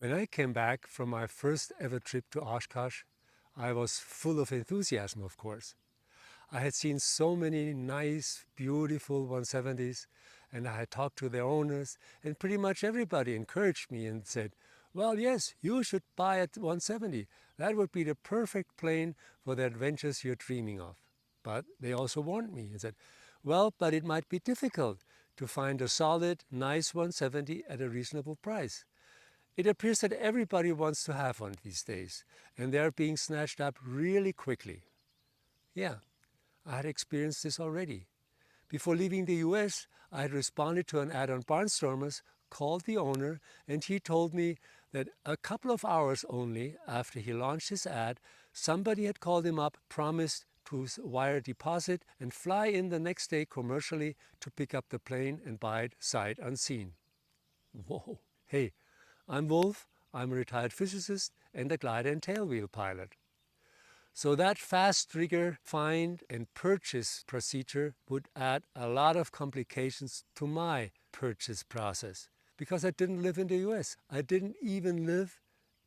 When I came back from my first ever trip to Oshkosh, I was full of enthusiasm, of course. I had seen so many nice, beautiful 170s, and I had talked to their owners, and pretty much everybody encouraged me and said, well, yes, you should buy a 170. That would be the perfect plane for the adventures you're dreaming of. But they also warned me and said, well, but it might be difficult to find a solid, nice 170 at a reasonable price. It appears that everybody wants to have one these days, and they are being snatched up really quickly. Yeah, I had experienced this already. Before leaving the US, I had responded to an ad on Barnstormers, called the owner, and he told me that a couple of hours only after he launched his ad, somebody had called him up, promised to wire a deposit and fly in the next day commercially to pick up the plane and buy it sight unseen. Whoa. Hey, I'm Wolf. I'm a retired physicist and a glider and tailwheel pilot. So that fast trigger find and purchase procedure would add a lot of complications to my purchase process because I didn't live in the US. I didn't even live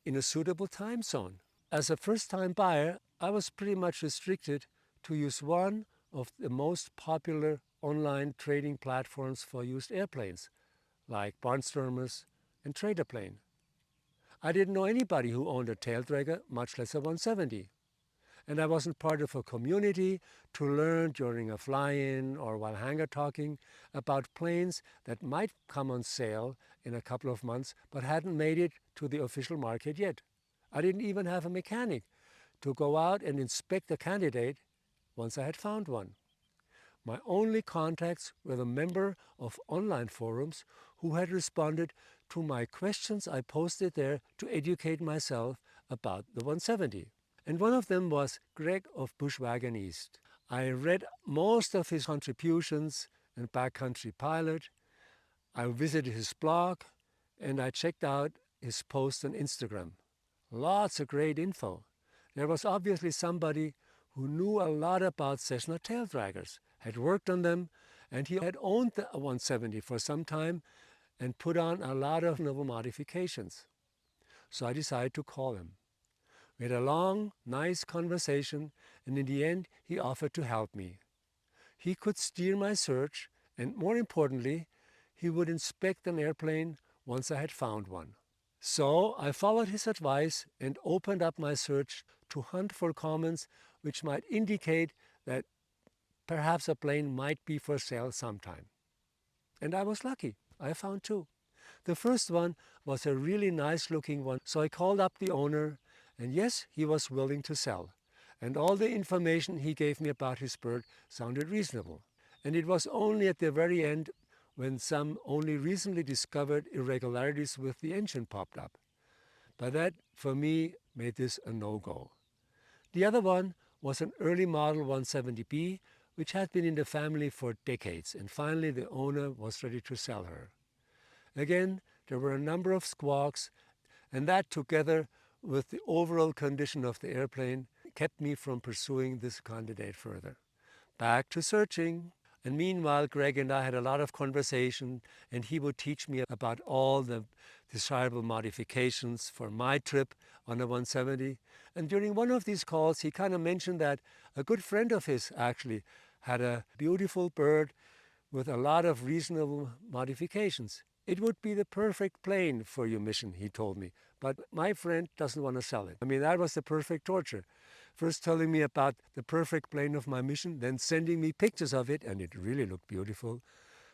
in a suitable time zone. As a first-time buyer, I was pretty much restricted to use one of the most popular online trading platforms for used airplanes, like Barnstormers and Traderplane. I didn't know anybody who owned a taildragger, much less a 170. And I wasn't part of a community to learn during a fly-in or while hangar talking about planes that might come on sale in a couple of months but hadn't made it to the official market yet. I didn't even have a mechanic to go out and inspect the candidate once I had found one. My only contacts were the member of online forums who had responded to my questions I posted there to educate myself about the 170. And one of them was Greg of Bushwagon East. I read most of his contributions in Backcountry Pilot. I visited his blog and I checked out his posts on Instagram. Lots of great info. There was obviously somebody who knew a lot about Cessna tail draggers, had worked on them, and he had owned the 170 for some time and put on a lot of novel modifications. So I decided to call him. We had a long, nice conversation, and in the end, he offered to help me. He could steer my search, and more importantly, he would inspect an airplane once I had found one. So I followed his advice and opened up my search to hunt for comments which might indicate that perhaps a plane might be for sale sometime. And I was lucky. I found two. The first one was a really nice looking one, so I called up the owner, and yes, he was willing to sell. And all the information he gave me about his bird sounded reasonable. And it was only at the very end when some only recently discovered irregularities with the engine popped up. But that, for me, made this a no-go. The other one was an early model 170B, which had been in the family for decades, and finally the owner was ready to sell her. Again, there were a number of squawks, and that together with the overall condition of the airplane kept me from pursuing this candidate further. Back to searching. And meanwhile, Greg and I had a lot of conversation, and he would teach me about all the desirable modifications for my trip on a 170. And during one of these calls, he kind of mentioned that a good friend of his actually had a beautiful bird with a lot of reasonable modifications. It would be the perfect plane for your mission, he told me. But my friend doesn't want to sell it. I mean, that was the perfect torture. First telling me about the perfect plane of my mission, then sending me pictures of it, and it really looked beautiful.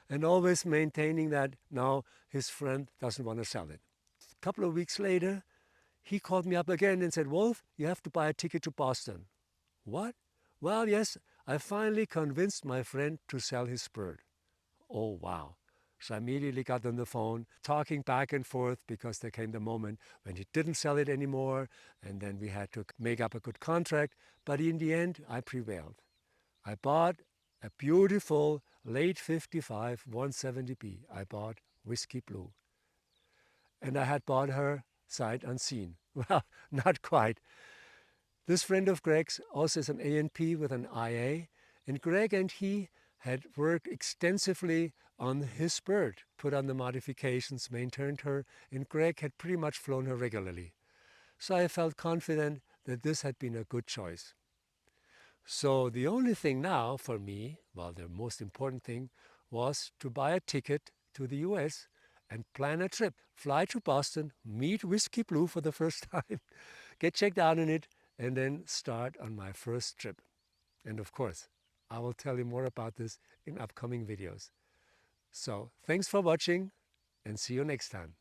And always maintaining that now his friend doesn't want to sell it. A couple of weeks later, he called me up again and said, Wolf, you have to buy a ticket to Boston. What? Well, yes, I finally convinced my friend to sell his bird. Oh, wow. So I immediately got on the phone, talking back and forth, because there came the moment when he didn't sell it anymore, and then we had to make up a good contract. But in the end, I prevailed. I bought a beautiful late 55 170B. I bought Whiskey Blue. And I had bought her sight unseen. Well, not quite. This friend of Greg's also is an A&P with an IA, and Greg and he had worked extensively on his bird, put on the modifications, maintained her, and Greg had pretty much flown her regularly. So I felt confident that this had been a good choice. So the only thing now for me, well, the most important thing, was to buy a ticket to the US and plan a trip. Fly to Boston, meet Whiskey Blue for the first time, get checked out in it, and then start on my first trip. And of course, I will tell you more about this in upcoming videos. So thanks for watching and see you next time.